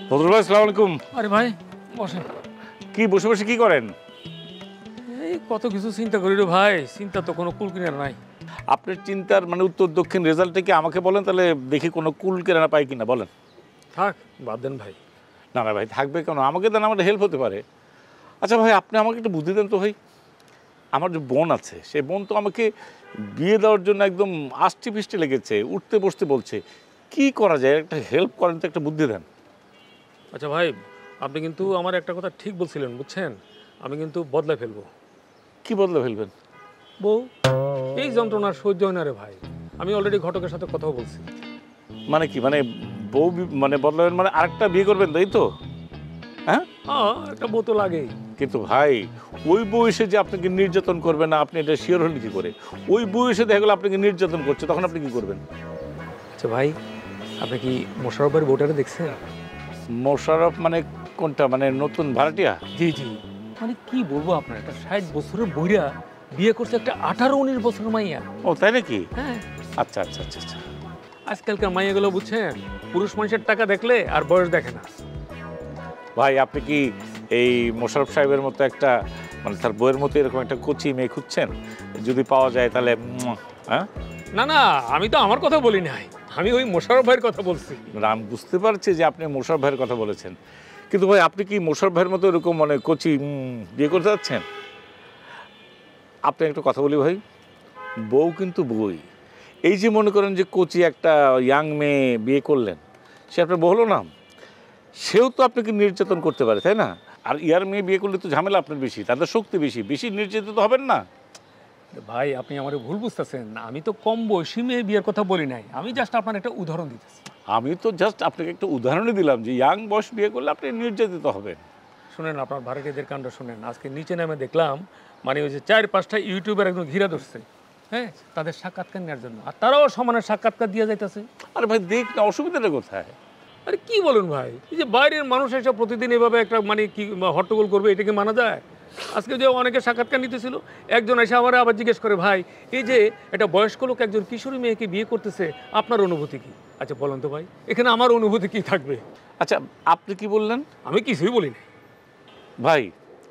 ফজল ভাই, আসসালামু আলাইকুম। আরে ভাই বসেন। কি বসে বসে কি করেন? এই কত কিছু চিন্তা করি রে ভাই, চিন্তা তো কোনো কুল কিনারা নাই। আপনার চিন্তার মানে উত্তর দক্ষিণ রেজাল্টটা কি আমাকে বলেন, তাহলে দেখি কোনো কুল কেনা পাই কিনা বলেন। থাক বাদ দেন ভাই। না না ভাই, থাকবে কেন? আমাকে দেন, আমার হেল্প হতে পারে। আচ্ছা ভাই, আপনি আমাকে একটু বুদ্ধি দেন তো ভাই। আমার যে বোন আছে, সেই বোন তো আমাকে বিয়ে দেওয়ার জন্য একদম আষ্টি ফিষ্টি লেগেছে, উঠতে বসতে বলছে। কি করা যায়? একটা হেল্প করেন তো, একটা বুদ্ধি দেন। আচ্ছা ভাই, আপনি কিন্তু আমার একটা কথা ঠিক বলছিলেন বুঝছেন, আমি কিন্তু বদলায় ফেলবো। কি বদলে ফেলবেন? বউ এই যন্ত্রণার সহ্য হয় না রে ভাই। আমি অলরেডি ঘটকের সাথে কথাও বলছি। মানে কি মানে বউ মানে বদলাবেন মানে আরেকটা বিয়ে করবেন, তাই তো? হ্যাঁ, একটা বউ তো লাগেই। কিন্তু ভাই ওই বয়সে যে আপনাকে নির্যাতন করবে না, আপনি এটা শিওর হলেন কি করে? ওই বয়সে দেখা গেলো আপনাকে নির্যাতন করছে, তখন আপনি কি করবেন? আচ্ছা ভাই, আপনি কি মোশাররফের বউটারে দেখছেন? মোশাররফ মানে কোনটা? মানে নতুন ভাড়াটিয়া? জি জি। মানে কি বলবো আপনার, একটা 60 বছরের বুইড়া বিয়ে করছে একটা 18-19 বছরের মাইয়া। ও তাই নাকি? হ্যাঁ, আচ্ছা আচ্ছা আচ্ছা আচ্ছা। আজকালকার মাইয়াগুলো বুঝছেন, পুরুষ মানুষের টাকা দেখলে আর বয়স দেখে না। ভাই আপনি কি এই মোশাররফ সাহেবের মতো একটা মানে তার বইয়ের মতো এরকম একটা কচি মেয়ে খুঁজছেন? যদি পাওয়া যায় তাহলে হ্যাঁ? না না, আমি তো আমার কথা বলি নাই, আমি ওই মোশাররফ ভাইয়ের কথা বলছি। আমি বুঝতে পারছি যে আপনি মোশাররফ ভাইয়ের কথা বলেছেন, কিন্তু ভাই আপনি কি মোশাররফ ভাইয়ের মতো এরকম মানে কচি বিয়ে করতে যাচ্ছেন? আপনি একটা কথা বলি ভাই, বউ কিন্তু বই। এই যে মনে করেন যে কচি একটা ইয়াং মেয়ে বিয়ে করলেন, সে আপনার বউ হলো না? সেও তো আপনাকে নির্যাতন করতে পারে, তাই না? আর ইয়ার মেয়ে বিয়ে করলে তো ঝামেলা আপনার বেশি, তাদের শক্তি বেশি, বেশি নির্যাতিত হবেন না? ভাই আপনি আমার ভুল বুঝতেছেন, আমি তো কম বয়সী মেয়ে বিয়ের কথা বলি নাই, আমি জাস্ট আপনার একটা উদাহরণ দিতেছি। আমি তো জাস্ট আপনাকে একটা উদাহরণই দিলাম যে ইয়াং বয়স বিয়ে করলে আপনি নির্যাতিত হবেন। শুনেন, আপনার ভাড়াটিয়াদের কাণ্ড শুনেন। আজকে নিচে নামে দেখলাম, মানে ওই যে 4-5টা ইউটিউবার একদম ঘিরা ধরছে, হ্যাঁ, তাদের সাক্ষাৎকার নেওয়ার জন্য, আর তারাও সমানের সাক্ষাৎকার দিয়ে যাইতেছে। আরে ভাই দেখ না, অসুবিধাটা কোথায়? আরে কি বলেন ভাই, এই যে বাইরের মানুষ এসে প্রতিদিন এভাবে একটা মানে কি হট্টগোল করবে, এটাকে মানা যায়? আজকে যে অনেকে সাক্ষাৎকার নিতেছিল, একজন এসে আমার আবার জিজ্ঞেস করে, ভাই এই যে একটা বয়স্ক লোক একজন কিশোরী মেয়েকে বিয়ে করতেছে, আপনার অনুভূতি কি? আচ্ছা বলেন তো ভাই, এখানে আমার অনুভূতি কি থাকবে? আচ্ছা আপনি কি বললেন? আমি কিছুই বলি না। ভাই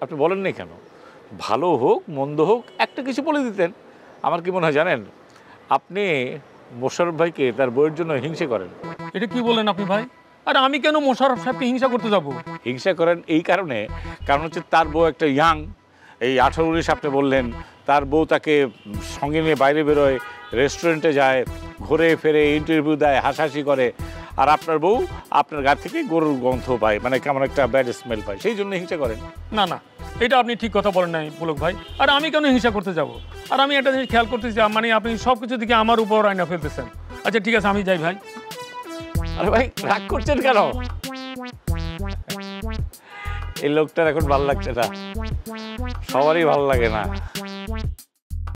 আপনি বলেন না কেন? ভালো হোক মন্দ হোক একটা কিছু বলে দিতেন। আমার কি মনে হয় জানেন, আপনি মোশাররফ ভাইকে তার বইয়ের জন্য হিংসে করেন। এটা কি বলেন আপনি ভাই? আরে আমি কেন মোশাররফ সাহেবকে হিংসা করতে যাব? হিংসা করেন এই কারণে, কারণ হচ্ছে তার বউ একটা ইয়াং, এই 18-19 আপনি বললেন, তার বউ তাকে সঙ্গে নিয়ে বাইরে বেরোয়, রেস্টুরেন্টে যায়, ঘুরে ফেরে, ইন্টারভিউ দেয়, হাসাহাসি করে। আর আপনার বউ আপনার গা থেকে গরুর গন্ধ পায়, মানে কেমন একটা ব্যাড স্মেল পায়, সেই জন্য হিংসা করেন। না না, এটা আপনি ঠিক কথা বলেন নাই পুলক ভাই। আর আমি কেন হিংসা করতে যাব? আর আমি একটা জিনিস খেয়াল করতেছি, মানে আপনি সব কিছু দিকে আমার উপর আয়না ফেলতেছেন। আচ্ছা ঠিক আছে, আমি যাই ভাই। আরে ভাই রাগ করছেন কেন? এই লোকটার এখন ভালো লাগছে না, সবারই ভালো লাগে না।